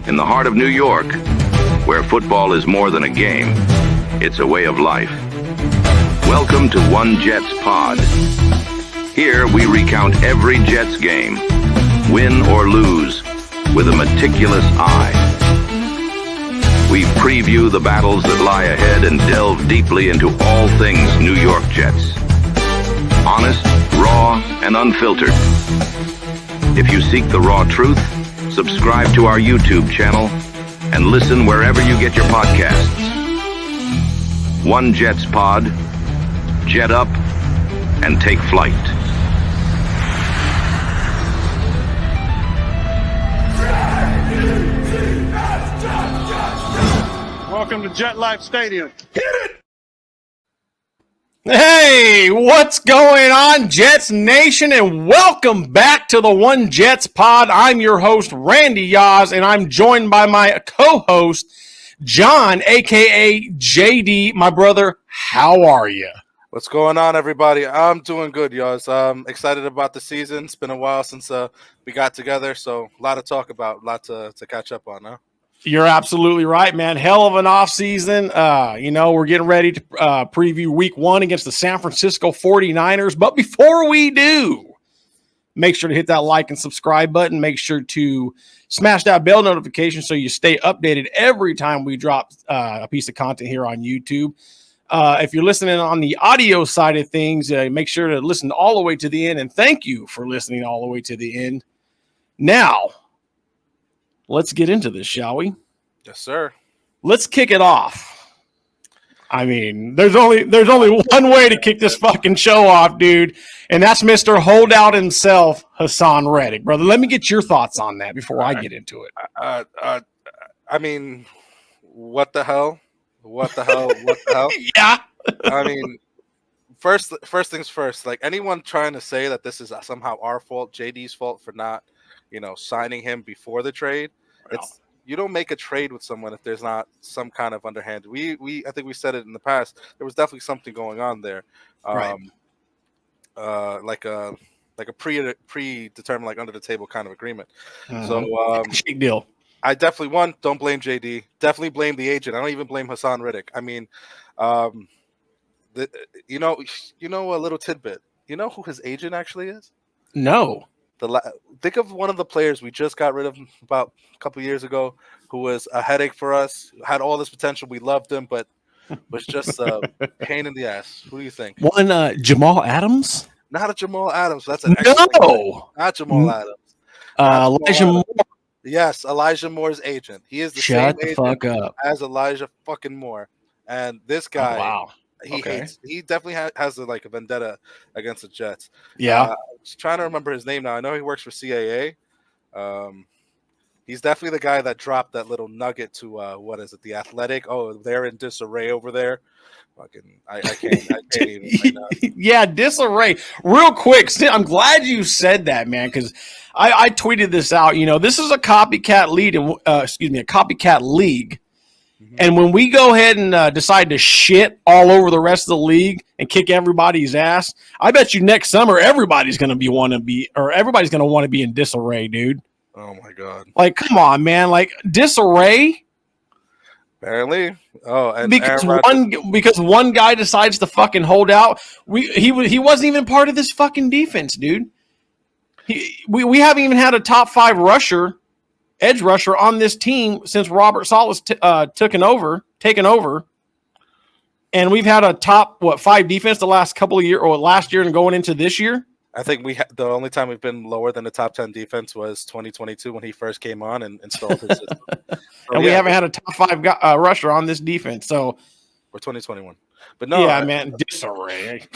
In the heart of New York, where football is more than a game, it's a way of life. Welcome to One Jets Pod. Here we recount every Jets game, win or lose, with a meticulous eye. We preview the battles that lie ahead and delve deeply into all things New York Jets. Honest, raw, and unfiltered. If you seek the raw truth, subscribe to our YouTube channel and listen wherever you get your podcasts. One Jets Pod, jet up and take flight. Welcome to Jet Life Stadium. Hit it! Hey, what's going on, Jets Nation, and welcome back to the One Jets Pod. I'm your host, Randy Yaz, and I'm joined by my co-host, John, a.k.a. JD. My brother, how are you? What's going on, everybody? I'm doing good, Yaz. I'm excited about the season. It's been a while since we got together, so a lot to talk about, a lot to catch up on, huh? You're absolutely right, man. Hell of an offseason. We're getting ready to preview week 1 against the San Francisco 49ers. But before we do, make sure to hit that like and subscribe button. Make sure to smash that bell notification so you stay updated every time we drop a piece of content here on YouTube. If you're listening on the audio side of things, make sure to listen all the way to the end. And thank you for listening all the way to the end. Now, let's get into this, shall we? Yes, sir. Let's kick it off. I mean, there's only one way to kick this fucking show off, dude, and that's Mr. Holdout himself, Hassan Reddick. Brother, let me get your thoughts on that before I get into it. I mean, what the hell? What the hell? What the hell? Yeah. I mean, first things first. Like, anyone trying to say that this is somehow our fault, JD's fault for not, signing him before the trade. Wow. You don't make a trade with someone if there's not some kind of underhand. I think we said it in the past. There was definitely something going on there, Right. like a predetermined, like under the table kind of agreement. Mm-hmm. So big deal. I definitely don't blame JD. Definitely blame the agent. I don't even blame Hassan Reddick. I mean, a little tidbit. You know who his agent actually is? No. Think of one of the players we just got rid of about a couple years ago, who was a headache for us, had all this potential. We loved him, but was just a pain in the ass. Who do you think? One Jamal Adams? Not a Jamal Adams. That's an excellent player. Not Jamal Adams. Elijah Moore. Yes, Elijah Moore's agent. He is the same agent as Elijah fucking Moore. And this guy, wow. He definitely has a vendetta against the Jets. Yeah. Trying to remember his name now. I know he works for CAA. He's definitely the guy that dropped that little nugget to The Athletic. Oh, they're in disarray over there. Fucking, I can't even right now. Yeah, disarray. Real quick, I'm glad you said that, man, because I tweeted this out. This is a copycat lead, a copycat league. Mm-hmm. And when we go ahead and decide to shit all over the rest of the league and kick everybody's ass, I bet you next summer everybody's going to want to be in disarray, dude. Oh my god! Like, come on, man! Like, disarray. Apparently, and because one guy decides to fucking hold out. He wasn't even part of this fucking defense, dude. We haven't even had a top 5 edge rusher on this team since Robert Saleh's taken over, and we've had a top 5 defense the last couple of years, or last year and going into this year. I think the only time we've been lower than the top 10 defense was 2022 when he first came on and installed his system. And we haven't had a top 5 rusher on this defense, so we're 2021. But no, man, disarray.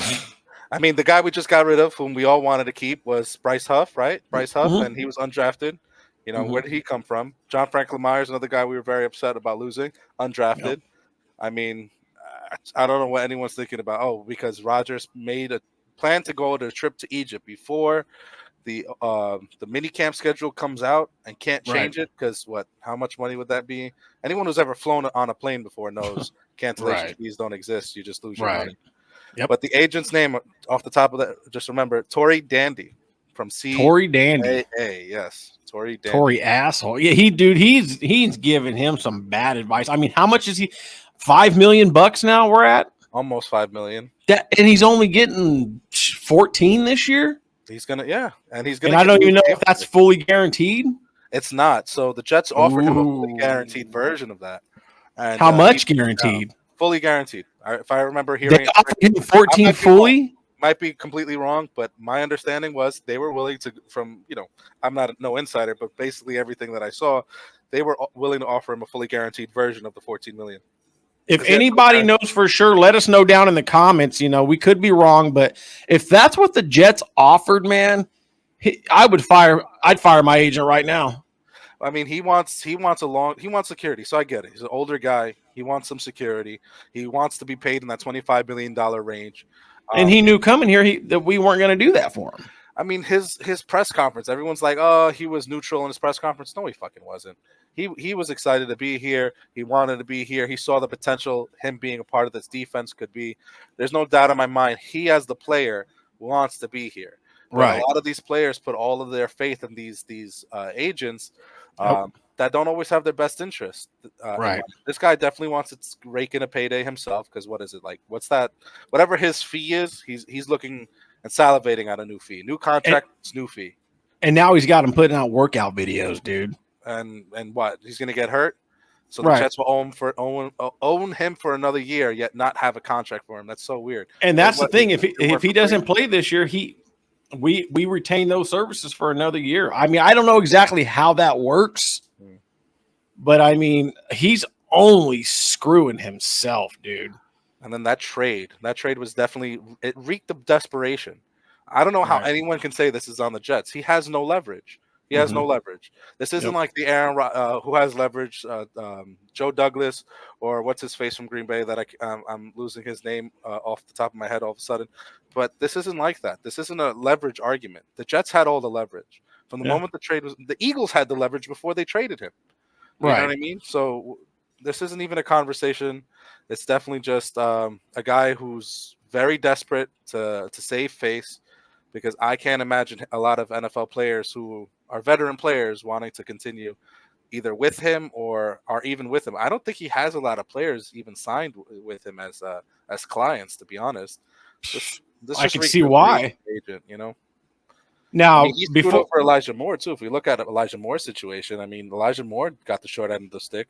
I mean, the guy we just got rid of, whom we all wanted to keep, was Bryce Huff, right? Bryce Huff, and he was undrafted. Where did he come from? John Franklin Myers, another guy we were very upset about losing, undrafted. Yep. I mean, I don't know what anyone's thinking about. Oh, because Rodgers made a plan to go on a trip to Egypt before the mini camp schedule comes out and can't change it because how much money would that be? Anyone who's ever flown on a plane before knows cancellation fees don't exist. You just lose your money. Yep. But the agent's name off the top of that, just remember, Tory Dandy. from C. Tory Dandy. Yes, Tory Dandy. Tory asshole. Yeah, he's giving him some bad advice. I mean, how much is he? $5 million now we're at? Almost 5 million. And he's only getting 14 this year? He's gonna, and he's And gonna. I don't even know if that's fully guaranteed. It's not. So the Jets offered him a fully guaranteed version of that. And how much guaranteed? Fully guaranteed. If I remember hearing, they offered him 14 fully. Might be completely wrong, but my understanding was they were willing to. I'm not no insider, but basically everything that I saw, they were willing to offer him a fully guaranteed version of the 14 million. If anybody knows for sure, let us know down in the comments. We could be wrong, but if that's what the Jets offered, man, I'd fire my agent right now. I mean, he wants security. So I get it. He's an older guy. He wants some security. He wants to be paid in that $25 million range. And he knew coming here that we weren't going to do that for him. I mean, his press conference, everyone's like, oh, he was neutral in his press conference. No, he fucking wasn't. He was excited to be here. He wanted to be here. He saw the potential him being a part of this defense could be. There's no doubt in my mind. He, as the player, wants to be here. Right. A lot of these players put all of their faith in these agents that don't always have their best interest. Right. This guy definitely wants to rake in a payday himself because what is it like? What's that? Whatever his fee is, he's looking and salivating on a new fee, new contract, new fee. And now he's got him putting out workout videos, dude. And what? He's going to get hurt. So the Jets will own him for another year, yet not have a contract for him. That's so weird. And that's the thing. If he doesn't play this year, we retain those services for another year. I mean, I don't know exactly how that works, but I mean, he's only screwing himself, dude. And then that trade was definitely, it reeked of desperation. I don't know how anyone can say this is on the Jets. He has no leverage. He has no leverage. This isn't like the Aaron who has leverage, Joe Douglas, or what's his face from Green Bay that I'm losing his name off the top of my head all of a sudden. But this isn't like that. This isn't a leverage argument. The Jets had all the leverage. From the moment the trade was, the Eagles had the leverage before they traded him. You know what I mean? So this isn't even a conversation. It's definitely just a guy who's very desperate to save face, because I can't imagine a lot of NFL players who are veteran players wanting to continue either with him or even with him. I don't think he has a lot of players even signed with him as clients, to be honest. I can see why. Agent, Now, he's before for Elijah Moore too. If we look at Elijah Moore's situation, I mean, Elijah Moore got the short end of the stick.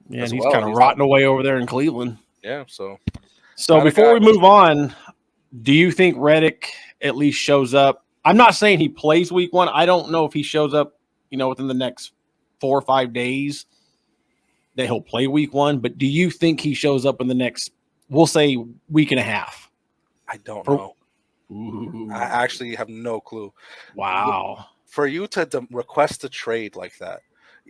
Yeah, and he's kind of rotting away over there in Cleveland. Yeah, so before we move on, do you think Reddick at least shows up? I'm not saying he plays week 1. I don't know if he shows up, within the next 4 or 5 days that he'll play week 1. But do you think he shows up in the next, we'll say, week and a half? I don't know. Ooh. I actually have no clue. Wow. For you to request a trade like that,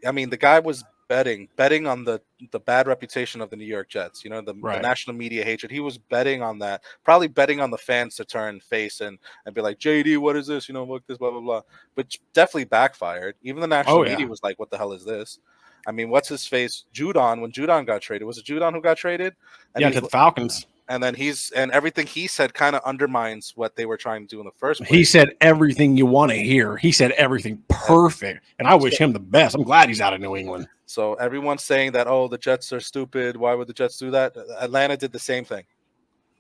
I mean, the guy was betting on the bad reputation of the New York Jets, the national media hatred. He was betting on that, probably betting on the fans to turn face and be like, JD, what is this? Look, this, blah, blah, blah. But definitely backfired. Even the national media was like, what the hell is this? I mean, what's his face? Judon, when Judon got traded, was it Judon who got traded? And to the Falcons. And then everything he said kind of undermines what they were trying to do in the first place. He said everything you want to hear. He said everything perfect. And I wish him the best. I'm glad he's out of New England. So everyone's saying that, the Jets are stupid. Why would the Jets do that? Atlanta did the same thing.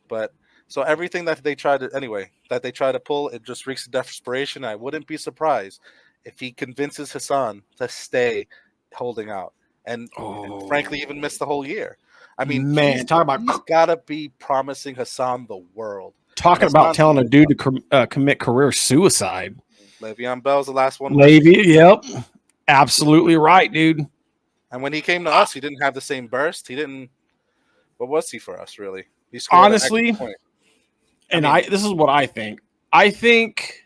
But so everything that they try to pull, it just reeks of desperation. I wouldn't be surprised if he convinces Hassan to stay holding out and frankly even miss the whole year. I mean, man, he's got to be promising Hassan the world. Talking about telling a dude to commit career suicide. Le'Veon Bell's the last one. Yep. Absolutely right, dude. And when he came to us, he didn't have the same burst. He didn't. What was he for us, really? He honestly, and this is what I think. I think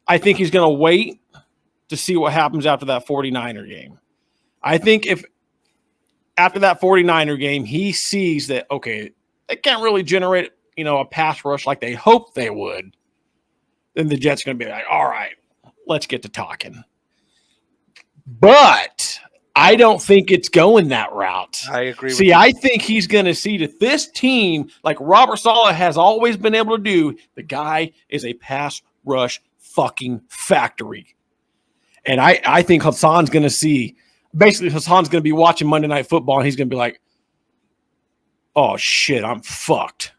he's going to wait to see what happens after that 49er game. I think if after that 49er game, he sees that, okay, they can't really generate, a pass rush like they hoped they would, then the Jets are going to be like, all right, let's get to talking. But I don't think it's going that route. I agree. See, I think he's going to see that this team, like Robert Saleh has always been able to do, the guy is a pass rush fucking factory. And I think Hassan's going to see, basically Hassan's going to be watching Monday Night Football and he's going to be like, oh shit, I'm fucked.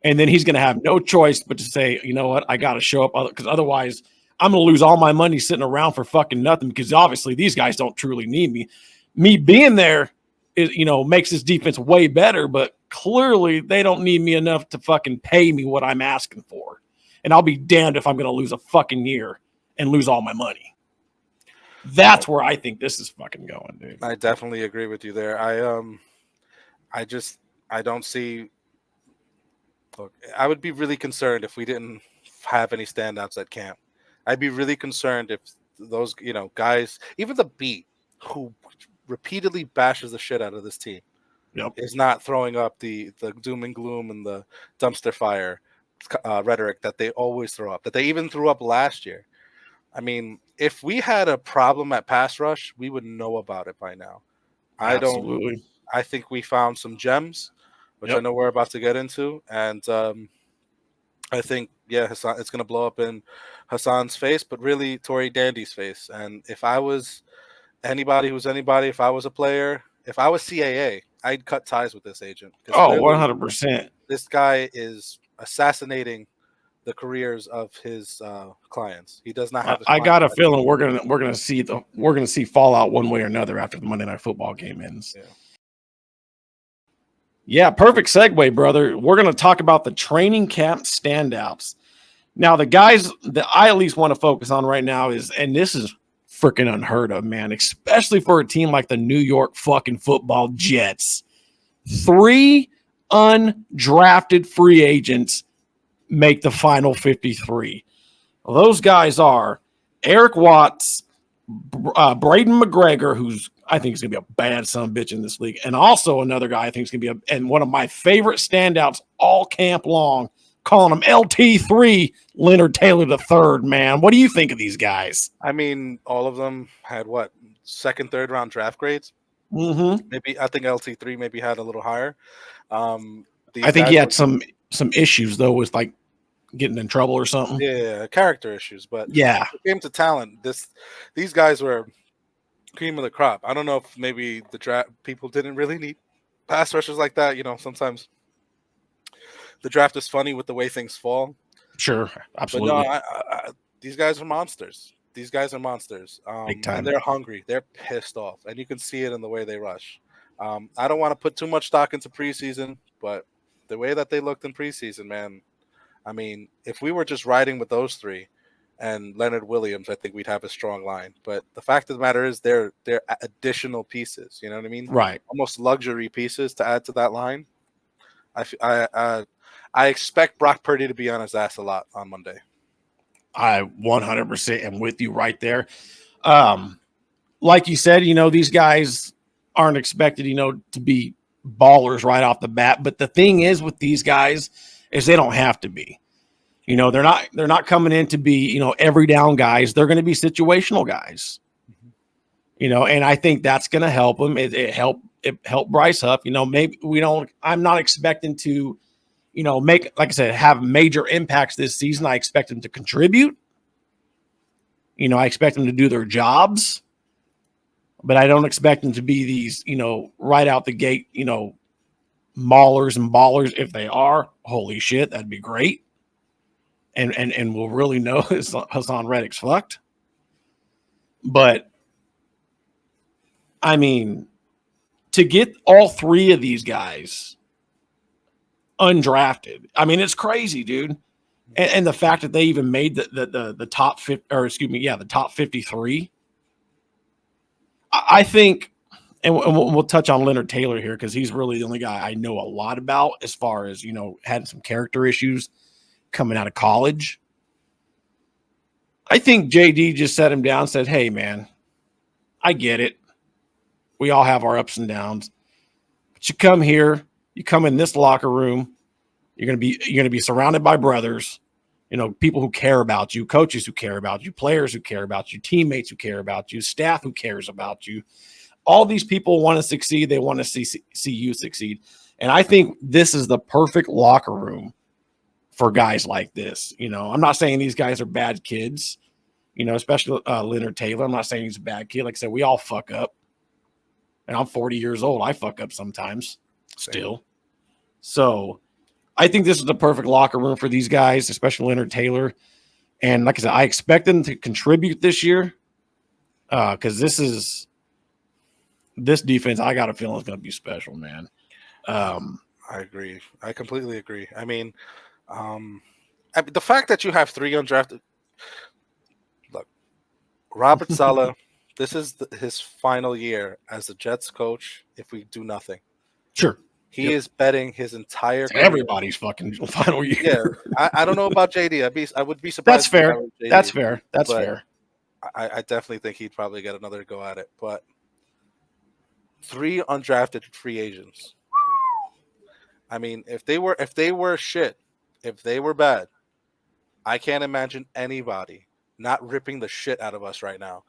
And then he's going to have no choice but to say, you know what, I got to show up because otherwise I'm going to lose all my money sitting around for fucking nothing because obviously these guys don't truly need me. Me being there is, makes this defense way better, but clearly they don't need me enough to fucking pay me what I'm asking for. And I'll be damned if I'm going to lose a fucking year and lose all my money. That's where I think this is fucking going, dude. I definitely agree with you there. I don't see. Look, I would be really concerned if we didn't have any standouts at camp. I'd be really concerned if those, guys, even the beat who repeatedly bashes the shit out of this team, is not throwing up the doom and gloom and the dumpster fire rhetoric that they always throw up, that they even threw up last year. I mean, if we had a problem at pass rush, we would know about it by now. Absolutely. I think we found some gems, which I know we're about to get into, and I think, Hassan, it's going to blow up in Hassan's face, but really Tory Dandy's face. And if I was anybody who's anybody, if I was a player, if I was CAA, I'd cut ties with this agent. Oh, 100%. This guy is assassinating the careers of his clients. He does not have. I got a feeling we're gonna see fallout one way or another after the Monday Night Football game ends. Yeah, perfect segue, brother. We're gonna talk about the training camp standouts. Now, the guys that I at least want to focus on right now and this is freaking unheard of, man, especially for a team like the New York fucking Football Jets. 3 undrafted free agents make the final 53. Well, those guys are Eric Watts, Braden McGregor, who's I think is going to be a bad son of a bitch in this league, and also another guy I think is going to be and one of my favorite standouts all camp long, calling him LT3, Leonard Taylor III, man. What do you think of these guys? I mean, all of them had what, second, third round draft grades? Mm-hmm. Maybe I think LT3 maybe had a little higher. I think he had some issues though with like getting in trouble or something. Yeah, character issues. But yeah, it came to talent. These guys were cream of the crop. I don't know if maybe the draft people didn't really need pass rushers like that. Sometimes the draft is funny with the way things fall. Sure, absolutely. But no, these guys are monsters. These guys are monsters. Big time. And they're hungry. They're pissed off, and you can see it in the way they rush. I don't want to put too much stock into preseason, but the way that they looked in preseason, man. I mean, if we were just riding with those 3 and Leonard Williams, I think we'd have a strong line. But the fact of the matter is they're additional pieces. You know what I mean? Right. Almost luxury pieces to add to that line. I expect Brock Purdy to be on his ass a lot on Monday. I 100% am with you right there. Like you said, these guys aren't expected, to be ballers right off the bat. But the thing is with these guys is they don't have to be. They're not coming in to be, every down guys. They're going to be situational guys. And I think that's going to help them. It helped Bryce Huff. Maybe I'm not expecting to, make, like I said, have major impacts this season. I expect them to contribute. I expect them to do their jobs, but I don't expect them to be these, right out the gate, maulers and ballers. If they are, holy shit, that'd be great. And we'll really know Hassan Reddick's fucked. But I mean, to get all 3 of these guys undrafted, I mean, it's crazy, dude. And the fact that they even made the top 50, or excuse me, the top 53. I think, and we'll touch on Leonard Taylor here because he's really the only guy I know a lot about as far as, had some character issues coming out of college. I think JD just sat him down and said, hey, man, I get it. We all have our ups and downs. But you come here, you come in this locker room, you're going to be surrounded by brothers, people who care about you, coaches who care about you, players who care about you, teammates who care about you, staff who cares about you. All these people want to succeed. They want to see you succeed. And I think this is the perfect locker room for guys like this. I'm not saying these guys are bad kids, especially Leonard Taylor. I'm not saying he's a bad kid. Like I said, we all fuck up. And I'm 40 years old. I fuck up sometimes still. So I think this is the perfect locker room for these guys, especially Leonard Taylor. And like I said, I expect them to contribute this year because this defense, I got a feeling, is going to be special, man. I agree. I completely agree. I mean, the fact that you have 3 undrafted. Look, Robert Saleh, this is his final year as the Jets coach if we do nothing. Sure. He is betting his entire career. Everybody's fucking final year. Yeah, I don't know about JD. I would be surprised. That's fair. JD, That's fair. That's fair. I definitely think he'd probably get another go at it. But 3 undrafted free agents. I mean, if they were shit, if they were bad, I can't imagine anybody not ripping the shit out of us right now.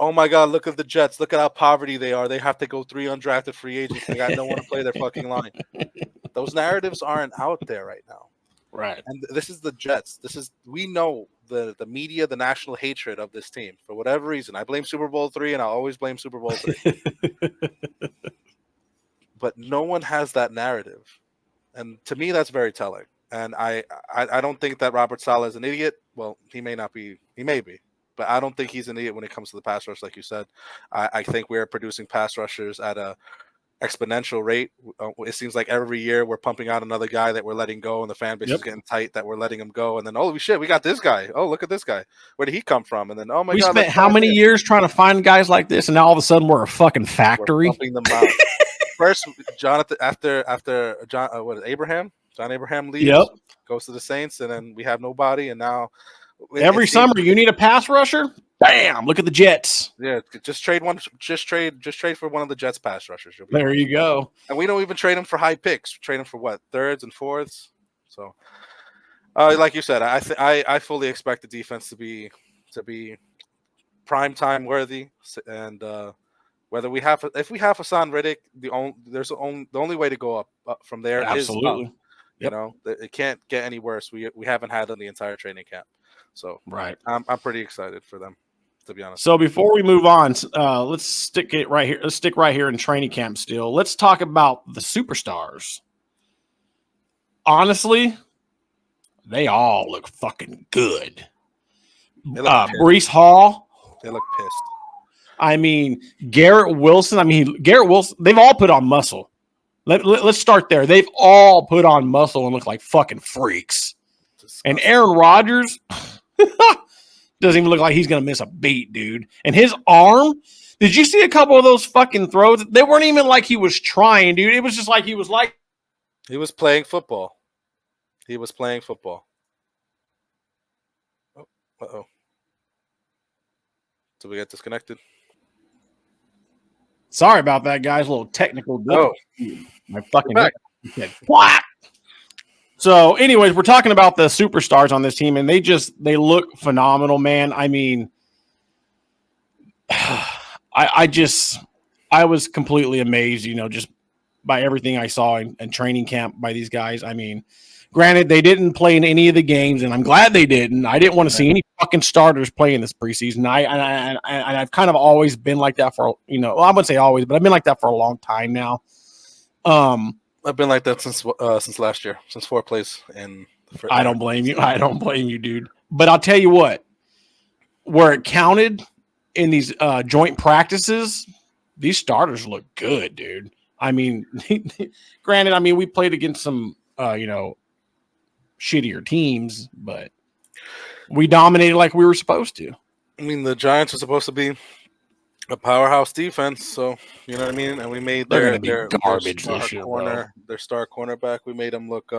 Oh my God, look at the Jets. Look at how poverty they are. They have to go 3 undrafted free agents. They got no one to play their fucking line. Those narratives aren't out there right now. Right. And this is the Jets. We know the media, the national hatred of this team for whatever reason. I blame Super Bowl 3 and I'll always blame Super Bowl 3. But no one has that narrative. And to me, that's very telling. And I don't think that Robert Saleh is an idiot. Well, he may not be. He may be. But I don't think he's an idiot when it comes to the pass rush, like you said. I think we're producing pass rushers at a exponential rate. It seems like every year we're pumping out another guy that we're letting go, and the fan base is getting tight that we're letting him go. And then, holy shit, we got this guy. Oh, look at this guy. Where did he come from? And then, oh my God, we spent how many years trying to find guys like this, and now all of a sudden we're a fucking factory. We're pumping them out. First, Jonathan after John, Abraham? John Abraham leaves, goes to the Saints, and then we have nobody, and now. Every summer, you need a pass rusher. Bam! Look at the Jets. Yeah, just trade one. Just trade for one of the Jets pass rushers. There you go. And we don't even trade them for high picks. We trade them for what, 3rds and 4ths. So, like you said, I fully expect the defense to be prime time worthy. And whether if we have Hassan Riddick, the only way to go up from there is up. You know, it can't get any worse. We haven't had in the entire training camp. So right, I'm pretty excited for them, to be honest. So before we move on, let's stick right here in training camp still. Let's talk about the superstars. Honestly, they all look fucking good. Breece Hall. They look pissed. I mean, Garrett Wilson. They've all put on muscle. Let's start there. They've all put on muscle and look like fucking freaks. And Aaron Rodgers doesn't even look like he's going to miss a beat, dude. And his arm, did you see a couple of those fucking throws? They weren't even like he was trying, dude. It was just like he was playing football. He was playing football. Oh, uh-oh. Did we get disconnected? Sorry about that, guys. A little technical. Oh. My fucking said, what? So, anyways, we're talking about the superstars on this team, and they look phenomenal, man. I mean, I was completely amazed, just by everything I saw in training camp by these guys. I mean, granted, they didn't play in any of the games, and I'm glad they didn't. I didn't want to see any fucking starters playing this preseason. I've kind of always been like that for, well, I wouldn't say always, but I've been like that for a long time now. I've been like that since last year, since 4 plays. I don't blame you. I don't blame you, dude. But I'll tell you what, where it counted in these joint practices, these starters look good, dude. I mean, granted, we played against some, shittier teams, but we dominated like we were supposed to. I mean, the Giants are supposed to be a powerhouse defense, so you know what I mean. And we made their garbage their this year, their star cornerback. We made them look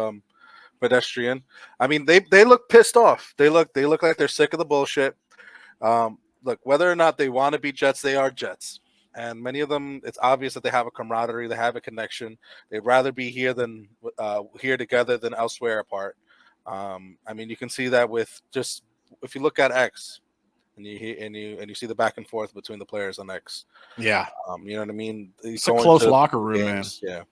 pedestrian. I mean, they look pissed off. They look like they're sick of the bullshit. Look, whether or not they want to be Jets, they are Jets, and many of them, it's obvious that they have a camaraderie, they have a connection. They'd rather be here than here together than elsewhere apart. I mean, you can see that with just if you look at X. And you see the back and forth between the players on X. Yeah, you know what I mean. It's a close locker room, games, man. Yeah,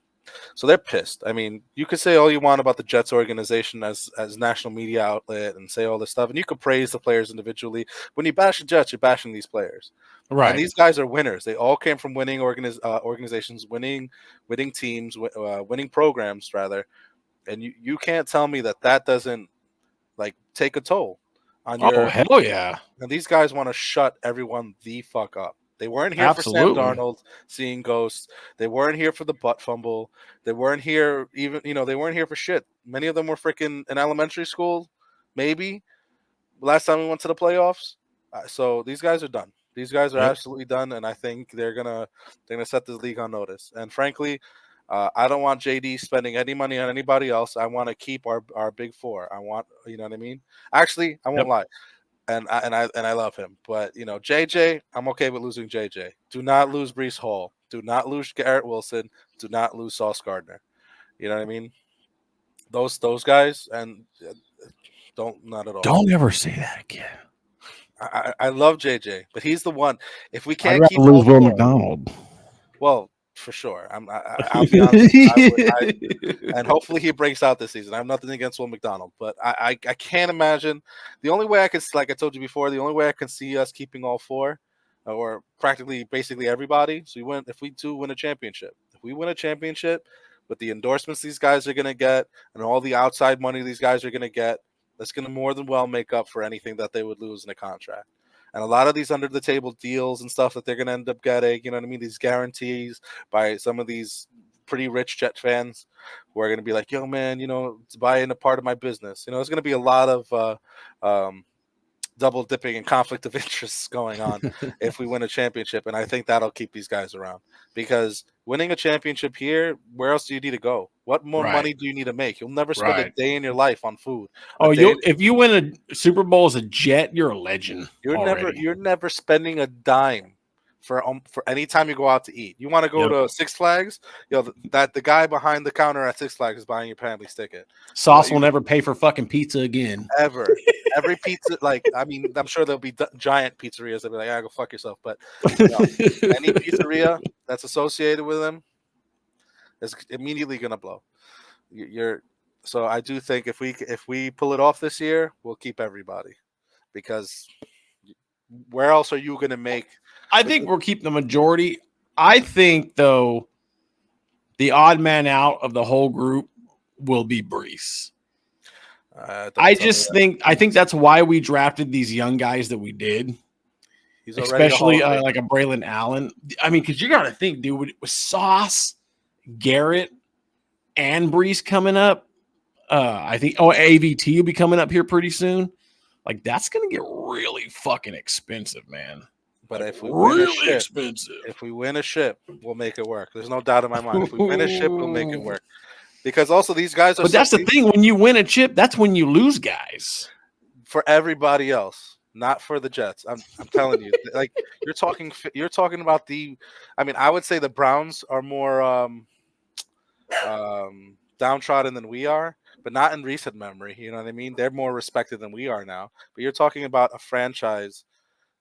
So they're pissed. I mean, you could say all you want about the Jets organization as national media outlet and say all this stuff, and you could praise the players individually. When you bash the Jets, you're bashing these players. Right. And these guys are winners. They all came from winning organizations, winning teams, winning programs rather. And you can't tell me that doesn't like take a toll on Oh, your. hell yeah. And these guys want to shut everyone the fuck up. They weren't here for Sam Absolutely. Darnold seeing ghosts. They weren't here for the butt fumble. They weren't here even, they weren't here for shit. Many of them were freaking in elementary school, maybe. Last time we went to the playoffs. So these guys are done. These guys are Yep. absolutely done, and I think they're gonna set this league on notice. And frankly, I don't want JD spending any money on anybody else. I want to keep our big four. I want, you know what I mean. Actually, I won't lie. And I love him, but JJ, I'm okay with losing JJ. Do not lose Brees Hall. Do not lose Garrett Wilson. Do not lose Sauce Gardner. You know what I mean? Those guys, and don't, not at all. Don't ever say that again. I love JJ, but he's the one. If we I'd can't rather keep lose all Will four, McDonald. well, for sure. I'll be honest. And hopefully he breaks out this season. I have nothing against Will McDonald, but I can't imagine. The only way I can, like I told you before, the only way I can see us keeping all four, or basically everybody. So if we do win a championship, with the endorsements these guys are going to get and all the outside money these guys are going to get, that's going to more than well make up for anything that they would lose in a contract. And a lot of these under the table deals and stuff that they're going to end up getting, you know what I mean? These guarantees by some of these pretty rich Jet fans who are going to be like, yo, man, it's buying a part of my business. There's going to be a lot of double dipping and conflict of interests going on if we win a championship. And I think that'll keep these guys around, because winning a championship here, where else do you need to go? What more money do you need to make? You'll never spend a day in your life on food. If you win a Super Bowl as a Jet, you're a legend. You're never spending a dime for any time you go out to eat. You want to go to Six Flags? That the guy behind the counter at Six Flags is buying your family's ticket. Sauce will never pay for fucking pizza again. Ever. Every pizza, I'm sure there'll be giant pizzerias that be like, go fuck yourself. But any pizzeria that's associated with them is immediately gonna blow. So I do think if we pull it off this year, we'll keep everybody, because where else are you gonna make? I think we'll keep the majority. I think though, the odd man out of the whole group will be Brees. I think that's why we drafted these young guys that we did. He's especially like a Braylon Allen. I mean, because you got to think, dude, with Sauce, Garrett, and Brees coming up, I think AVT will be coming up here pretty soon. Like, that's going to get really fucking expensive, man. But if we win a ship, we'll make it work. There's no doubt in my mind. If we win a ship, we'll make it work. Because also these guys are. But that's the thing. When you win a chip, that's when you lose guys. For everybody else, not for the Jets. I'm telling you. Like you're talking about the. I mean, I would say the Browns are more downtrodden than we are, but not in recent memory. You know what I mean? They're more respected than we are now. But you're talking about a franchise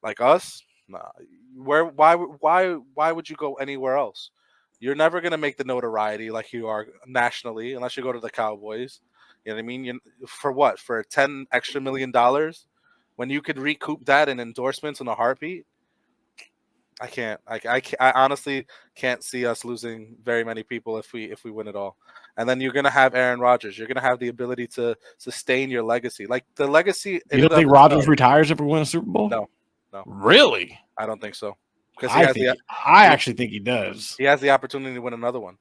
like us. Nah, why would you go anywhere else? You're never going to make the notoriety like you are nationally unless you go to the Cowboys. You know what I mean? For what? For $10 extra million when you could recoup that in endorsements in a heartbeat? I can't. I honestly can't see us losing very many people if we win it all. And then you're going to have Aaron Rodgers. You're going to have the ability to sustain your legacy. Like the legacy. You don't think Rodgers retires if we win a Super Bowl? No. Really? I don't think so. I actually think he does. He has the opportunity to win another one.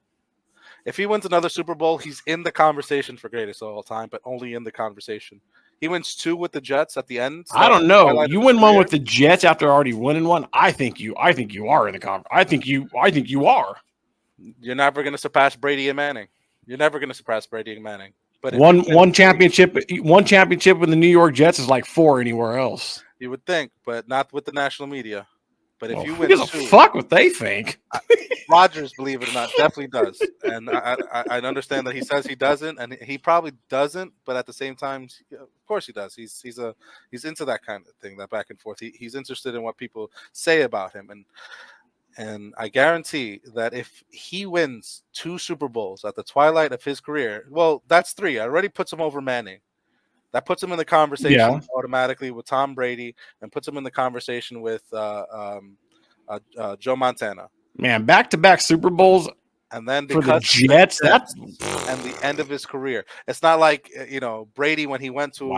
If he wins another Super Bowl, he's in the conversation for greatest of all time, but only in the conversation. He wins 2 with the Jets at the end. I don't know. You win one with the Jets after already winning one. I think you are in the conversation. I think you are. You're never going to surpass Brady and Manning. But one championship with the New York Jets is like 4 anywhere else. You would think, but not with the national media. But if you win, who gives a fuck what they think? Rodgers, believe it or not, definitely does, and I understand that he says he doesn't, and he probably doesn't. But at the same time, of course he does. He's into that kind of thing, that back and forth. He's interested in what people say about him, and And I guarantee that if he wins 2 Super Bowls at the twilight of his career, well, that's 3. I already puts him over Manning. That puts him in the conversation automatically with Tom Brady, and puts him in the conversation with Joe Montana. Man, back-to-back Super Bowls. And then for the Jets, that's and the end of his career. It's not like Brady when he went to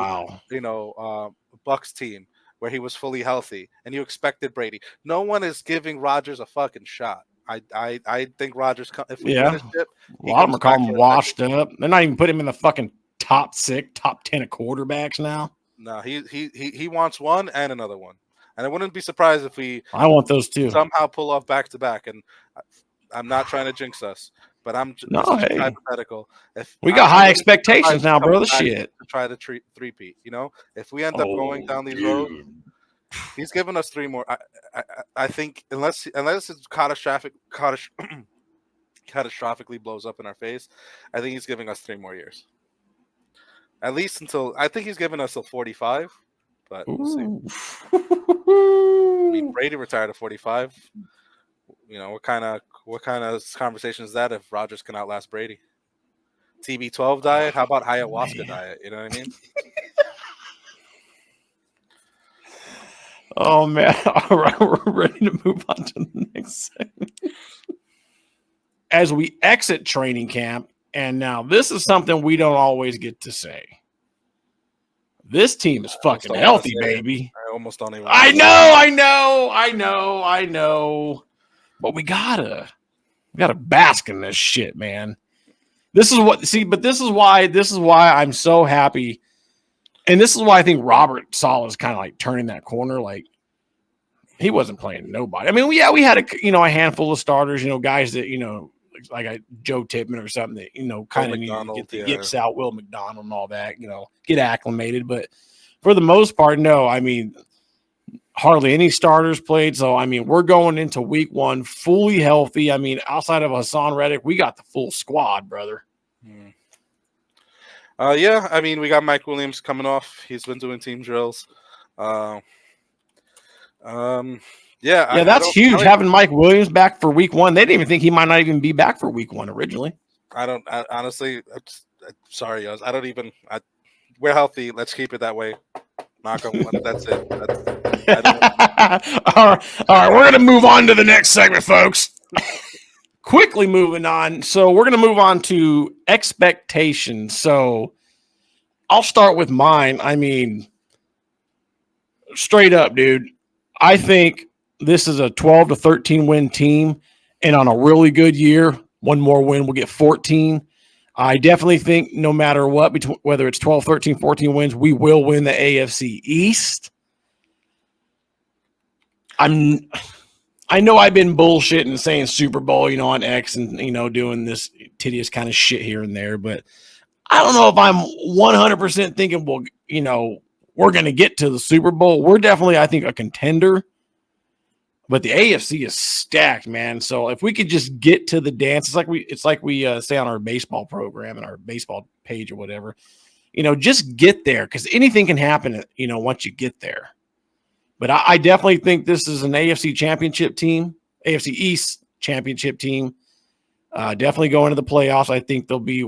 Bucks team where he was fully healthy and you expected Brady. No one is giving Rodgers a fucking shot. I think Rodgers, if we win a ship, a lot of them are calling him washed up. They're not even putting him in the fucking top 6, top 10 of quarterbacks now. No, he wants one and another one, and I wouldn't be surprised if I want those too. Somehow pull off back to back. And I'm not trying to jinx us, but this is just hypothetical. If we got high expectations now, bro, the shit. To try to three-peat, if we end up going down these roads, he's giving us 3 more. I think unless it's catastrophically blows up in our face, I think he's giving us 3 more years. At least until I think he's giving us till 45, but we'll see. I mean, Brady retired at 45. What kind of conversation is that if Rodgers can outlast Brady? TB12 diet? How about ayahuasca diet? You know what I mean? Oh man! All right, we're ready to move on to the next segment. As we exit training camp, and now this is something we don't always get to say. This team is fucking healthy, baby. I almost don't even. I know. But we gotta bask in this shit, man. This is why I'm so happy. And this is why I think Robert Saleh is kind of like turning that corner. Like he wasn't playing nobody. I mean, we had a handful of starters, guys that, like Joe Tippmann or something that, kind of need to get the yips out, Will McDonald and all that, get acclimated. But for the most part, no, I mean, hardly any starters played. So, I mean, we're going into week 1 fully healthy. I mean, outside of Hassan Reddick, we got the full squad, brother. Yeah, I mean, we got Mike Williams coming off. He's been doing team drills. Yeah, that's huge. Having Mike Williams back for week 1. They didn't even think he might not even be back for week 1 originally. Honestly, sorry, guys. We're healthy. Let's keep it that way. Knock on wood. That's it. All right. We're going to move on to the next segment, folks. Quickly moving on. So we're going to move on to expectations. So I'll start with mine. I mean, straight up, dude. I think this is a 12 to 13 win team. And on a really good year, 1 more win, we'll get 14. I definitely think no matter what, whether it's 12, 13, 14 wins, we will win the AFC East. I know I've been bullshitting saying Super Bowl, on X and, doing this tedious kind of shit here and there, but I don't know if I'm 100% thinking, we're going to get to the Super Bowl. We're definitely, I think, a contender, but the AFC is stacked, man. So if we could just get to the dance, it's like we say on our baseball program and our baseball page or whatever, just get there because anything can happen, once you get there. But I definitely think this is an AFC championship team, AFC East championship team. Definitely going to the playoffs. I think they'll be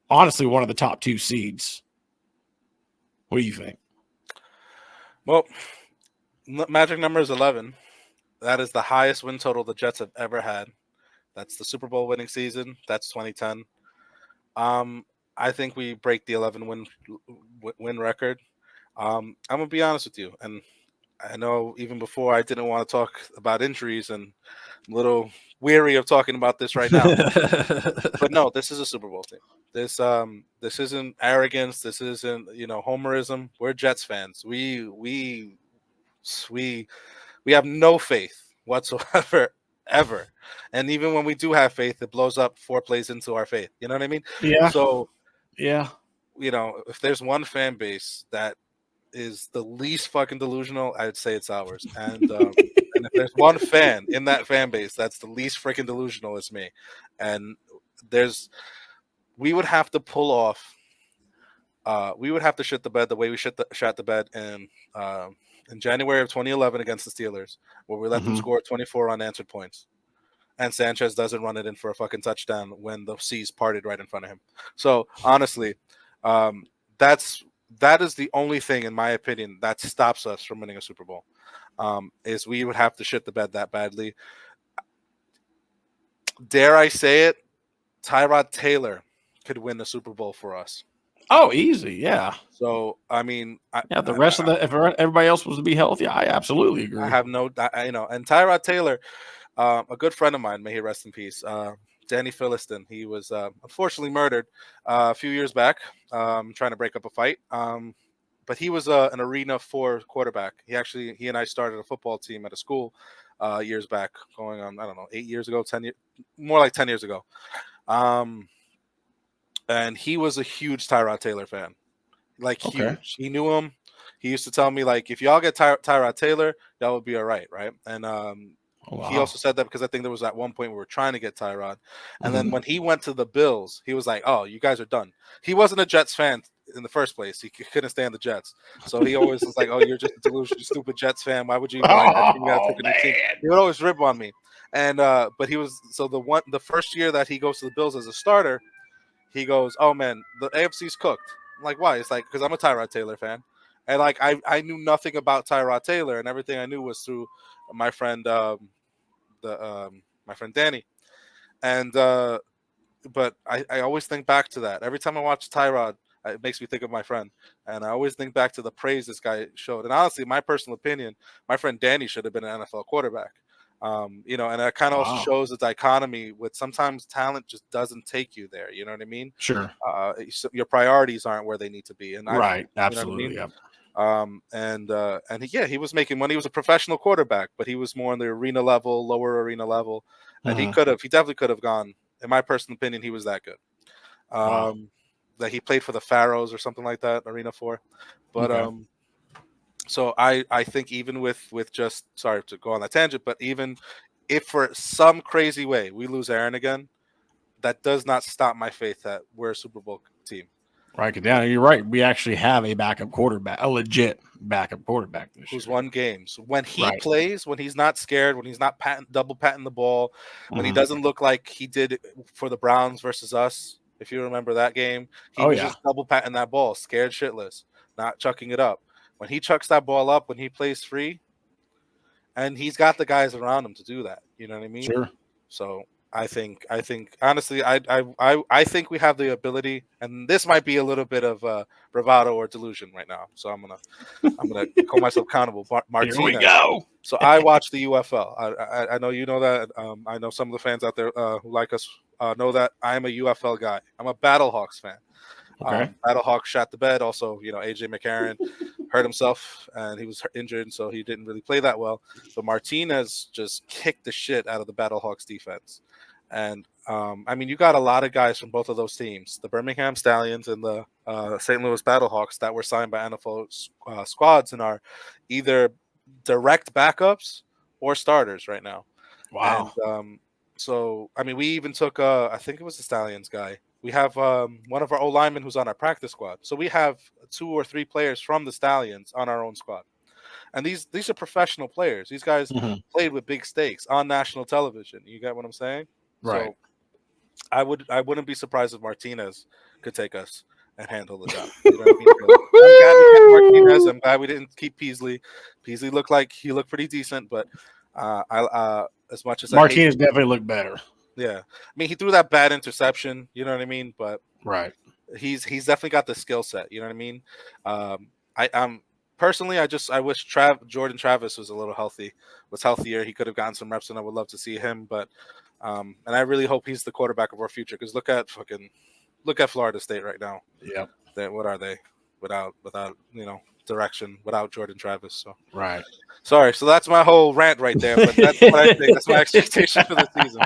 honestly one of the top 2 seeds. What do you think? Well, magic number is 11. That is the highest win total the Jets have ever had. That's the Super Bowl winning season. That's 2010. I think we break the 11 win record. I'm going to be honest with you. And I know even before I didn't want to talk about injuries and I'm a little weary of talking about this right now. But no, this is a Super Bowl team. This isn't arrogance. This isn't, homerism. We're Jets fans. We have no faith whatsoever, ever. And even when we do have faith, it blows up 4 plays into our faith. You know what I mean? Yeah. So, yeah, if there's one fan base that is the least fucking delusional, I'd say it's ours. And and if there's one fan in that fan base that's the least freaking delusional, it's me. And we would have to pull off. We would have to shit the bed the way we shot the bed in January of 2011 against the Steelers, where we let them score 24 unanswered points. And Sanchez doesn't run it in for a fucking touchdown when the seas parted right in front of him. So honestly, that is the only thing, in my opinion, that stops us from winning a Super Bowl. Is we would have to shit the bed that badly. Dare I say it? Tyrod Taylor could win the Super Bowl for us. Oh, easy, yeah. So I mean, if everybody else was to be healthy, I absolutely agree. I have no, and Tyrod Taylor, a good friend of mine, may he rest in peace, Danny Philiston. He was unfortunately murdered a few years back, trying to break up a fight. But he was an Arena 4 quarterback. He and I started a football team at a school years back, going on, I don't know, 8 years ago, 10 years, more like 10 years ago. And he was a huge Tyrod Taylor fan, like huge. He knew him. He used to tell me, like, if y'all get Tyrod Taylor, y'all will be all right, right? And he also said that because I think there was at one point we were trying to get Tyrod. And then when he went to the Bills, he was like, oh, you guys are done. He wasn't a Jets fan in the first place. He couldn't stand the Jets. So he always was like, oh, you're just a delusional, stupid Jets fan. Why would you like that? You gotta pick a new team. He would always rib on me. And but he was, so the first year that he goes to the Bills as a starter, he goes, oh man, the AFC's cooked. I'm like, why? It's like, because I'm a Tyrod Taylor fan. And like I knew nothing about Tyrod Taylor, and everything I knew was through my friend my friend Danny. And but I always think back to that. Every time I watch Tyrod, it makes me think of my friend. And I always think back to the praise this guy showed. And honestly, my personal opinion, my friend Danny should have been an NFL quarterback. And that kind of also shows the dichotomy with sometimes talent just doesn't take you there. You know what I mean? Sure. Your priorities aren't where they need to be. And absolutely. You know what I mean? He was making money. He was a professional quarterback, but he was more on the arena level, lower arena level. And he definitely could have gone. In my personal opinion, he was that good. That he played for the Pharaohs or something like that, Arena 4. But so I think even with just, sorry to go on that tangent, but even if for some crazy way we lose Aaron again, that does not stop my faith that we're a Super Bowl team. Right, down. You're right. We actually have a backup quarterback, a legit backup quarterback this who's year. won games. When he plays, when he's not scared, when he's not double patting the ball, when he doesn't look like he did for the Browns versus us, if you remember that game, he was just double patting that ball, scared shitless, not chucking it up. When he chucks that ball up, when he plays free, and he's got the guys around him to do that. You know what I mean? Sure. So I think honestly, I think we have the ability, and this might be a little bit of bravado or delusion right now. So I'm gonna call myself accountable. Martinez. Here we go. So I watch the UFL. I know you know that. I know some of the fans out there who like us know that I'm a UFL guy. I'm a Battlehawks fan. Okay. Battlehawks shot the bed. Also, AJ McCarron hurt himself and he was injured, so he didn't really play that well. But Martinez just kicked the shit out of the Battlehawks defense. And you got a lot of guys from both of those teams, the Birmingham Stallions and the St. Louis Battlehawks, that were signed by NFL squads and are either direct backups or starters right now. Wow. And we even took I think it was the Stallions guy. We have one of our O linemen who's on our practice squad. So we have 2 or 3 players from the Stallions on our own squad. And these are professional players. These guys played with big stakes on national television. You get what I'm saying? Right. So I wouldn't be surprised if Martinez could take us and handle the job. You know what I mean? I'm glad we kept Martinez. I'm glad we didn't keep Peasley. Peasley looked pretty decent, but as much as Martinez definitely looked better. Yeah, he threw that bad interception. You know what I mean? But he's definitely got the skill set. You know what I mean? Personally, I wish Jordan Travis was healthier. He could have gotten some reps, and I would love to see him. But and I really hope he's the quarterback of our future, because look at Florida State right now. Yeah, what are they without direction, without Jordan Travis? So sorry. So that's my whole rant right there. But that's what I think. That's my expectation for the season.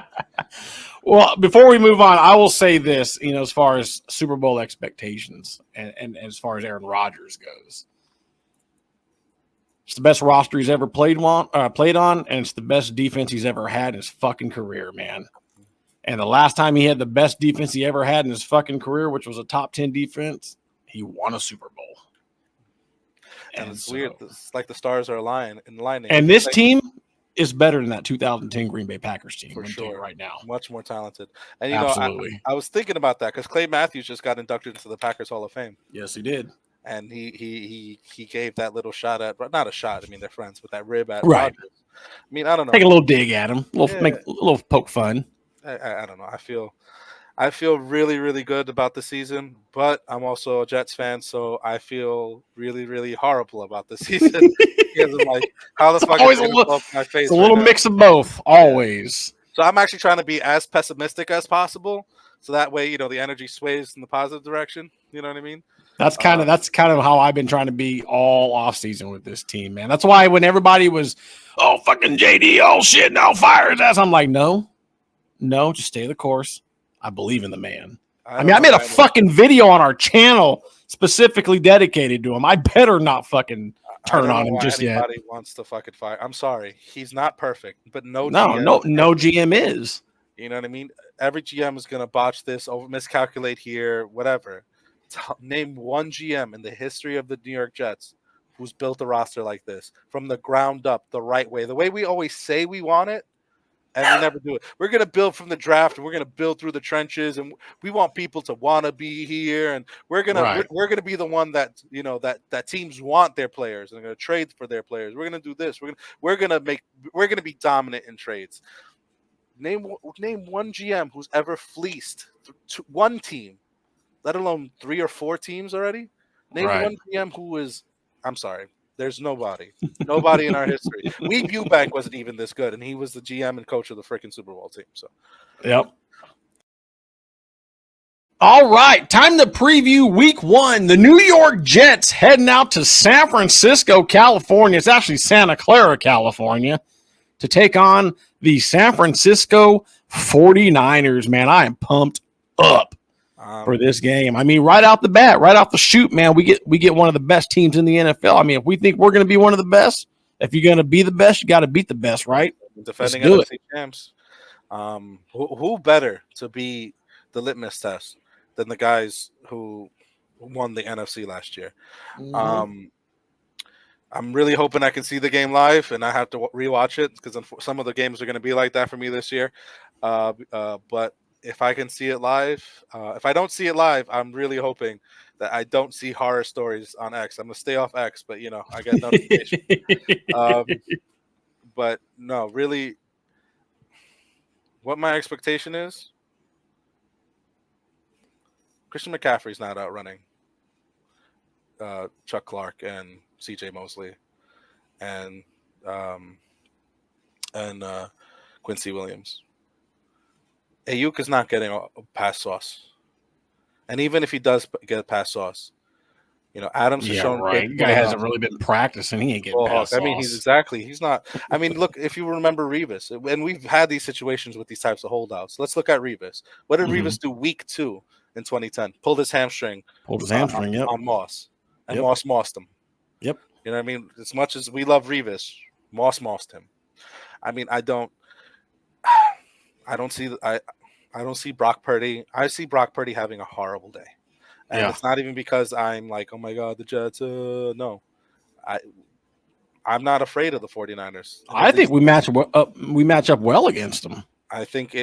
Well, before we move on, I will say this, as far as Super Bowl expectations and as far as Aaron Rodgers goes, it's the best roster he's ever played on, and it's the best defense he's ever had in his fucking career, man. And the last time he had the best defense he ever had in his fucking career, which was a top 10 defense, he won a Super Bowl. And it's weird. It's like the stars are lining. And this team is better than that 2010 Green Bay Packers team. For sure. Right now. Much more talented. And, absolutely. I was thinking about that because Clay Matthews just got inducted into the Packers Hall of Fame. Yes, he did. And he gave that little shot at, not a shot. I mean, they're friends, but that rib at right. Rodgers. I mean, I don't know. Take a little dig at him. Make a little poke fun. I don't know. I feel really, really good about the season, but I'm also a Jets fan, so I feel really, really horrible about the season. Because I'm like, how the fuck is it going to off my face? It's a little mix of both, always. Yeah. So I'm actually trying to be as pessimistic as possible, so that way, the energy sways in the positive direction. You know what I mean? That's kind of how I've been trying to be all off season with this team, man. That's why when everybody was, oh fucking JD, oh shit, now fire his ass. I'm like, no, just stay the course. I believe in the man. I made a fucking video on our channel specifically dedicated to him. I better not fucking turn on him just yet. Anybody wants to fucking fire? I'm sorry, he's not perfect, but no GM is. You know what I mean? Every GM is gonna botch this, miscalculate here, whatever. Name one GM in the history of the New York Jets who's built a roster like this from the ground up, the right way, the way we always say we want it. And we never do it. We're going to build from the draft, and we're going to build through the trenches, and we want people to want to be here, and we're going to be the one that that teams want their players, and they're going to trade for their players. We're going to do this. We're going to be dominant in trades. Name one GM who's ever fleeced one team, let alone 3 or 4 teams already. Name one GM who is. I'm sorry. There's nobody in our history. Weeb Ewbank wasn't even this good, and he was the GM and coach of the freaking Super Bowl team. So, yep. All right, time to preview Week 1. The New York Jets heading out to San Francisco, California. It's actually Santa Clara, California, to take on the San Francisco 49ers. Man, I am pumped up for this game. I mean, right out the bat, right off the shoot, man, we get one of the best teams in the NFL. I mean, if we think we're going to be one of the best, if you're going to be the best, you got to beat the best, right? Defending NFC champs. Who better to be the litmus test than the guys who won the NFC last year? Mm-hmm. I'm really hoping I can see the game live, and I have to rewatch it because some of the games are going to be like that for me this year. But if I can see it live, if I don't see it live, I'm really hoping that I don't see horror stories on X. I'm going to stay off X, but, I get notifications. But, no, really, what my expectation is, Christian McCaffrey's not outrunning Chuck Clark and C.J. Mosley and Quincy Williams. Ayuk is not getting a pass sauce, and even if he does get a pass sauce, Adams has shown. Right. The guy hasn't really been practicing. He ain't getting pass sauce. I mean, he's not. I mean, look, if you remember Revis, and we've had these situations with these types of holdouts. Let's look at Revis. What did Revis do week 2 in 2010? Pulled his hamstring. Yep. On Moss, and Moss mossed him. Yep. You know what I mean? As much as we love Revis, Moss mossed him. I mean, I don't see Brock Purdy. I see Brock Purdy having a horrible day. And it's not even because I'm like, oh my God, the Jets. No. I'm not afraid of the 49ers. I think we match up well against them. I think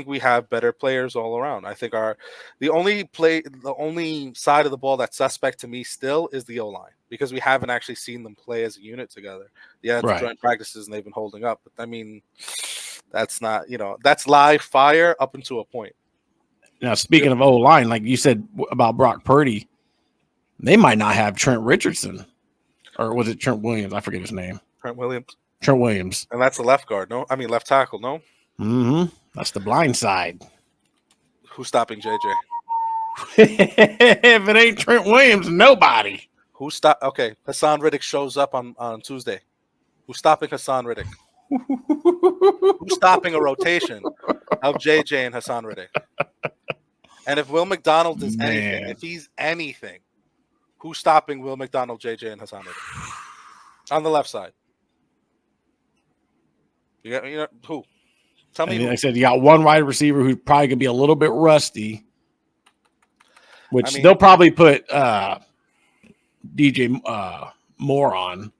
we have better players all around. I think the only side of the ball that's suspect to me still is the O-line, because we haven't actually seen them play as a unit together. Yeah, it's joint practices and they've been holding up. But I mean, that's not, that's live fire up until a point. Now, speaking of O-line, like you said about Brock Purdy, they might not have Trent Richardson. Or was it Trent Williams? I forget his name. Trent Williams. And that's the left guard, no? I mean, left tackle, no? Mm-hmm. That's the blind side. Who's stopping JJ? If it ain't Trent Williams, nobody. Okay, Hassan Riddick shows up on Tuesday. Who's stopping Hassan Riddick? Who's stopping a rotation of JJ and Hassan Riddick? And if Will McDonald does anything, if he's anything, who's stopping Will McDonald, JJ, and Hassan Riddick? On the left side. Who? Tell me. Like I said, you got one wide receiver who's probably going to be a little bit rusty, which they'll probably put DJ moron.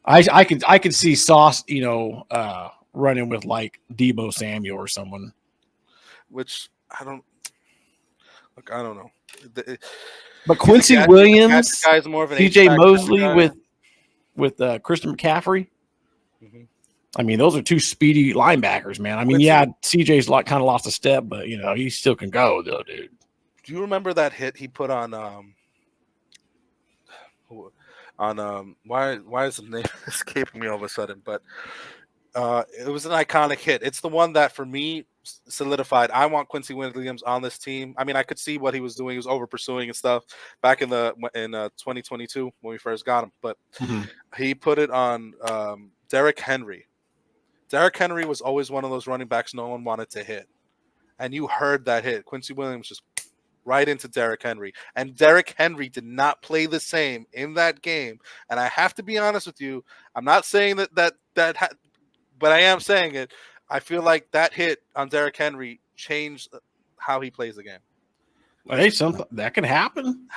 I could see Sauce, running with like Debo Samuel or someone. Which I don't know. But Quincy Williams, guy's more of an CJ H-back Mosley guy. with Christian McCaffrey. Mm-hmm. I mean, those are two speedy linebackers, man. I mean, CJ's kind of lost a step, but he still can go, though, dude. Do you remember that hit he put on why is the name escaping me all of a sudden? But it was an iconic hit. It's the one that for me solidified. I want Quincy Williams on this team. I mean, I could see what he was doing. He was over pursuing and stuff back in 2022 when we first got him. But he put it on Derrick Henry. Derrick Henry was always one of those running backs no one wanted to hit, and you heard that hit. Quincy Williams just right into Derrick Henry, and Derrick Henry did not play the same in that game. And I have to be honest with you. I'm not saying that, but I am saying it. I feel like that hit on Derrick Henry changed how he plays the game. Hey, something that can happen.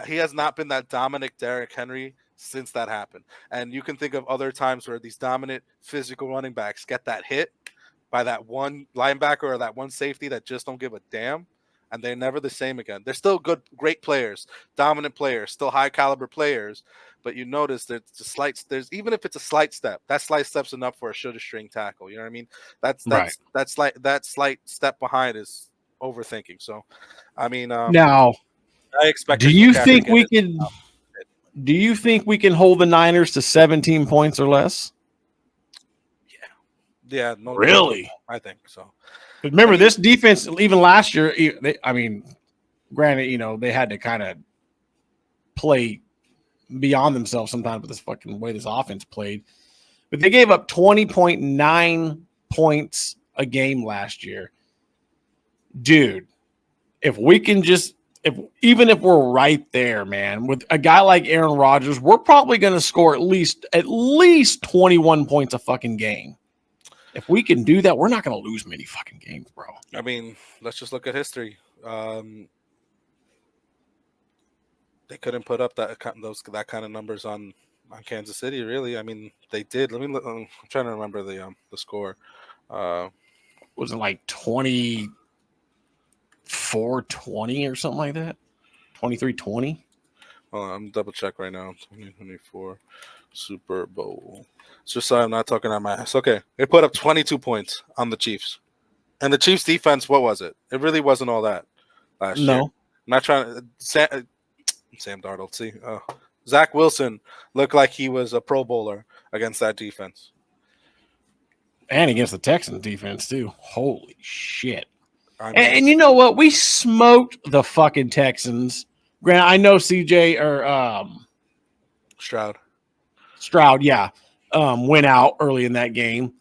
He has not been that dominant Derrick Henry since that happened. And you can think of other times where these dominant physical running backs get that hit by that one linebacker or that one safety that just don't give a damn, and they're never the same again. They're still good, great players, dominant players, still high caliber players, but you notice there's even if it's a slight step, that slight step's enough for a shoulder string tackle. You know what I mean? That slight step behind is overthinking. So, I mean, now I expect. Do you think we can hold the Niners to 17 points or less? Yeah. No, really? I think so. But remember, this defense, even last year, granted, they had to kind of play beyond themselves sometimes with this fucking way this offense played. But they gave up 20.9 points a game last year. Dude, if we can even if we're right there, man, with a guy like Aaron Rodgers, we're probably going to score at least 21 points a fucking game. If we can do that, we're not going to lose many fucking games, bro. I mean, let's just look at history. They couldn't put up that kind of numbers on Kansas City, really. I mean, they did. I'm trying to remember the score. Was it like 24-20 or something like that? 23-20? I'm double check right now. 2024 Super Bowl. It's just so I'm not talking on my ass. Okay, they put up 22 points on the Chiefs, and the Chiefs defense. What was it? It really wasn't all that last year. I'm not trying to. Sam Darnold. See, Zach Wilson looked like he was a Pro Bowler against that defense, and against the Texans defense too. Holy shit! And you know what? We smoked the fucking Texans. Grant, I know CJ or Stroud, yeah, went out early in that game.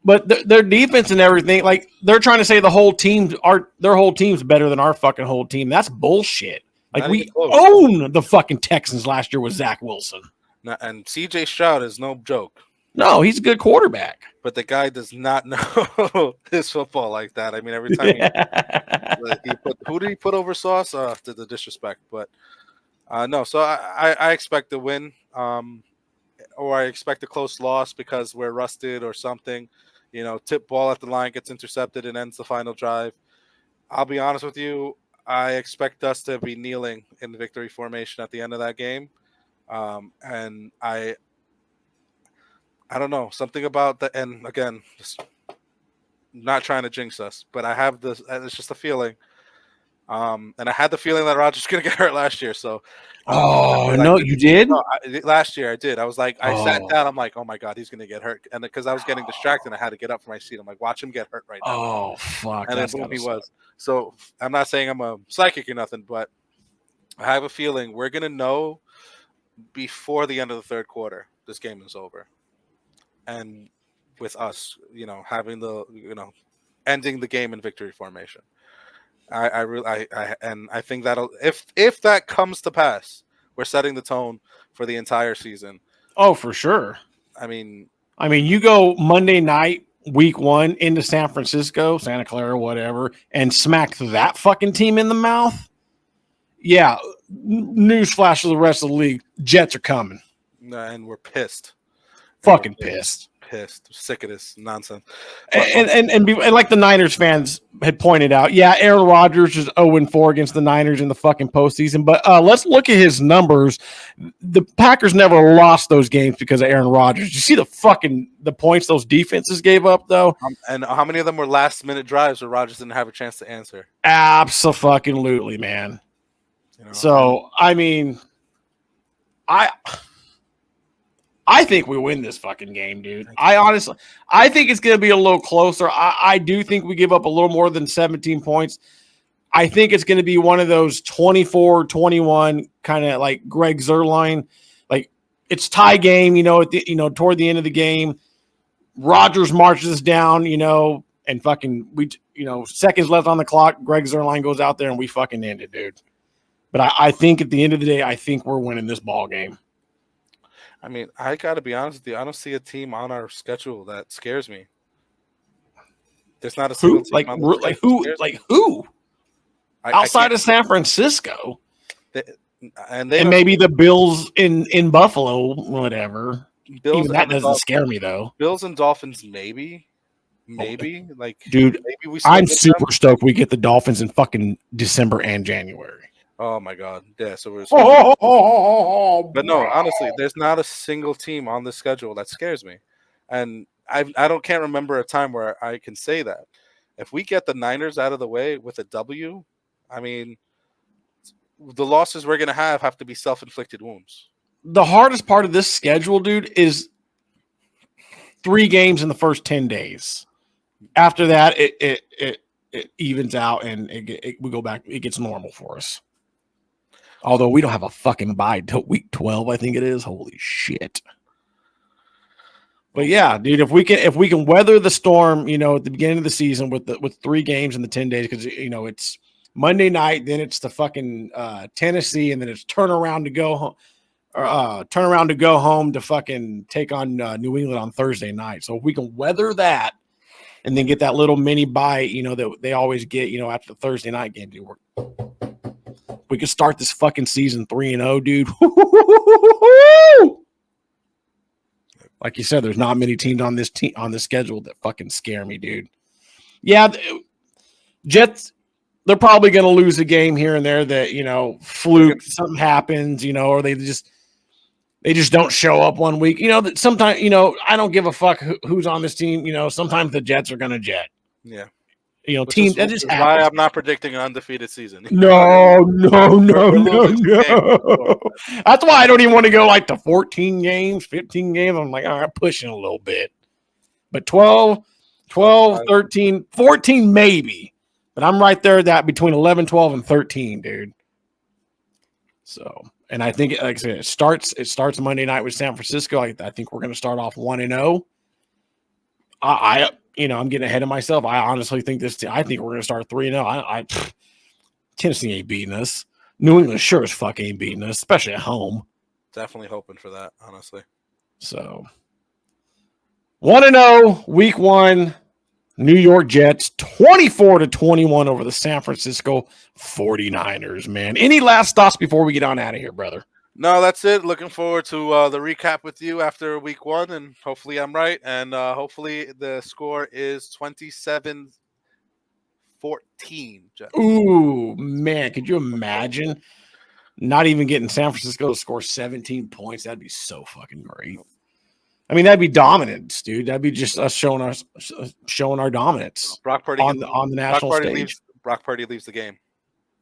But their defense and everything, like they're trying to say their whole team's better than our fucking whole team. That's bullshit. Like we owned the fucking Texans last year with Zach Wilson. And CJ Stroud is no joke. No, he's a good quarterback. But the guy does not know his football like that. I mean, every time who did he put over Sauce? To the disrespect. But no, so I expect to win. Or I expect a close loss because we're rusted or something. Tip ball at the line gets intercepted and ends the final drive. I'll be honest with you. I expect us to be kneeling in the victory formation at the end of that game. And I don't know, something about that. And again, just not trying to jinx us, but I have this, it's just a feeling. And I had the feeling that Rodgers was going to get hurt last year. So, you did? No, last year I did. I was like, I sat down. I'm like, oh my God, he's going to get hurt. And because I was getting distracted, I had to get up from my seat. I'm like, watch him get hurt right now. Oh, fuck. And then boom, he was. So I'm not saying I'm a psychic or nothing, but I have a feeling we're going to know before the end of the third quarter, this game is over. And with us, having ending the game in victory formation. I think that'll if that comes to pass, we're setting the tone for the entire season. Oh, for sure. I mean, you go Monday night, week 1 into San Francisco, Santa Clara, whatever, and smack that fucking team in the mouth. Yeah, newsflash to the rest of the league: Jets are coming. And we're pissed. Fucking pissed. Sick of this nonsense. And like the Niners fans had pointed out, yeah, Aaron Rodgers is 0-4 against the Niners in the fucking postseason. But let's look at his numbers. The Packers never lost those games because of Aaron Rodgers. You see the points those defenses gave up, though? And how many of them were last-minute drives where Rodgers didn't have a chance to answer? Abso-fucking-lutely, man. So, I mean, I think we win this fucking game, dude. I think it's going to be a little closer. I do think we give up a little more than 17 points. I think it's going to be one of those 24-21 kind of like Greg Zuerlein. Like it's tie game, toward the end of the game. Rodgers marches down, and fucking seconds left on the clock. Greg Zuerlein goes out there and we fucking end it, dude. But I think at the end of the day, I think we're winning this ball game. I mean, I got to be honest with you. I don't see a team on our schedule that scares me. There's not a single team on the schedule. Who? Outside of San Francisco. And maybe the Bills in Buffalo, whatever. Bills Even that doesn't scare me, though. Bills and Dolphins, maybe. Like, dude, maybe I'm super stoked we get the Dolphins in fucking December and January. Oh my God! Yeah, so we're. But no, honestly, there's not a single team on the schedule that scares me, and can't remember a time where I can say that. If we get the Niners out of the way with a W, I mean, the losses we're gonna have to be self-inflicted wounds. The hardest part of this schedule, dude, is 3 games in the first 10 days. After that, it evens out and we go back. It gets normal for us. Although we don't have a fucking bye till week 12, I think it is. Holy shit. But yeah, dude, if we can weather the storm, at the beginning of the season with 3 games in the 10 days, because it's Monday night, then it's the fucking Tennessee, and then it's turn around to go home to fucking take on New England on Thursday night. So if we can weather that and then get that little mini bye, that they always get, after the Thursday night game, dude, we could start this fucking season 3-0, dude. Like you said, there's not many teams on this schedule that fucking scare me, dude. Yeah, Jets, they're probably going to lose a game here and there that, fluke, something happens, or they just don't show up one week. That sometimes, I don't give a fuck who's on this team. Sometimes the Jets are going to jet. Yeah. Teams that just happens. Why I'm not predicting an undefeated season. No. That's why I don't even want to go like to 14 games, 15 games. I'm like, all right, pushing a little bit. But 12, 13, 14 maybe. But I'm right there that between 11, 12, and 13, dude. So, and I think, like I said, it starts Monday night with San Francisco. I think we're going to start off 1-0. I'm getting ahead of myself. I honestly think I think we're going to start 3-0. Tennessee ain't beating us. New England sure as fuck ain't beating us, especially at home. Definitely hoping for that, honestly. So 1-0, week 1, New York Jets, 24-21 over the San Francisco 49ers, man. Any last thoughts before we get on out of here, brother? No, that's it. Looking forward to the recap with you after week 1, and hopefully I'm right, and hopefully the score is 27-14. Ooh, man, could you imagine not even getting San Francisco to score 17 points? That'd be so fucking great. I mean, that'd be dominance, dude. That'd be just us showing our dominance. Brock Purdy on the national stage. Brock Purdy leaves the game.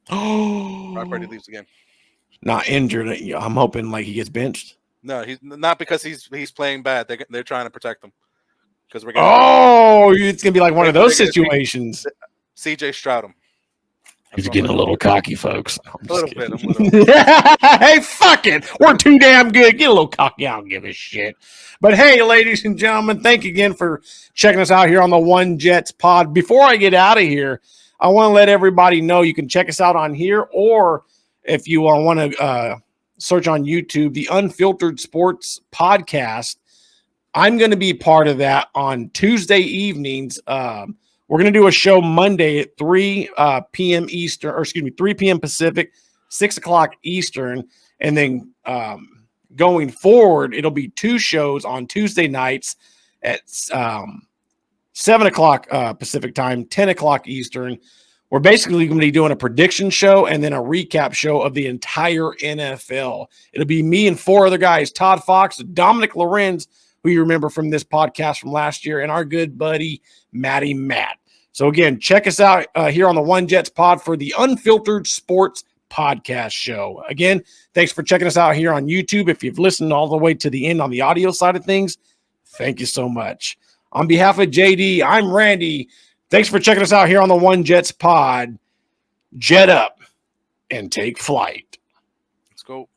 Brock Purdy leaves the game. Not injured. I'm hoping like he gets benched. No, he's not because he's playing bad. They're trying to protect him because we're. It's gonna be like one of those situations. CJ Stroud him. He's getting a little cocky, folks. A little bit. Hey, fuck it. We're too damn good. Get a little cocky. I don't give a shit. But hey, ladies and gentlemen, thank you again for checking us out here on the One Jets pod. Before I get out of here, I want to let everybody know you can check us out on here, or if you want to search on YouTube, the Unfiltered Sports Podcast. I'm going to be part of that on Tuesday evenings. We're going to do a show Monday at 3 p.m. Eastern, or excuse me, 3 p.m. Pacific, 6 o'clock Eastern. And then going forward, it'll be 2 shows on Tuesday nights at 7 o'clock Pacific time, 10 o'clock Eastern. We're basically going to be doing a prediction show and then a recap show of the entire NFL. It'll be me and 4 other guys, Todd Fox, Dominic Lorenz, who you remember from this podcast from last year, and our good buddy, Matty Matt. So again, check us out here on the One Jets pod for the Unfiltered Sports Podcast show. Again, thanks for checking us out here on YouTube. If you've listened all the way to the end on the audio side of things, thank you so much. On behalf of JD, I'm Randy. Thanks for checking us out here on the One Jets pod. Jet up and take flight. Let's go.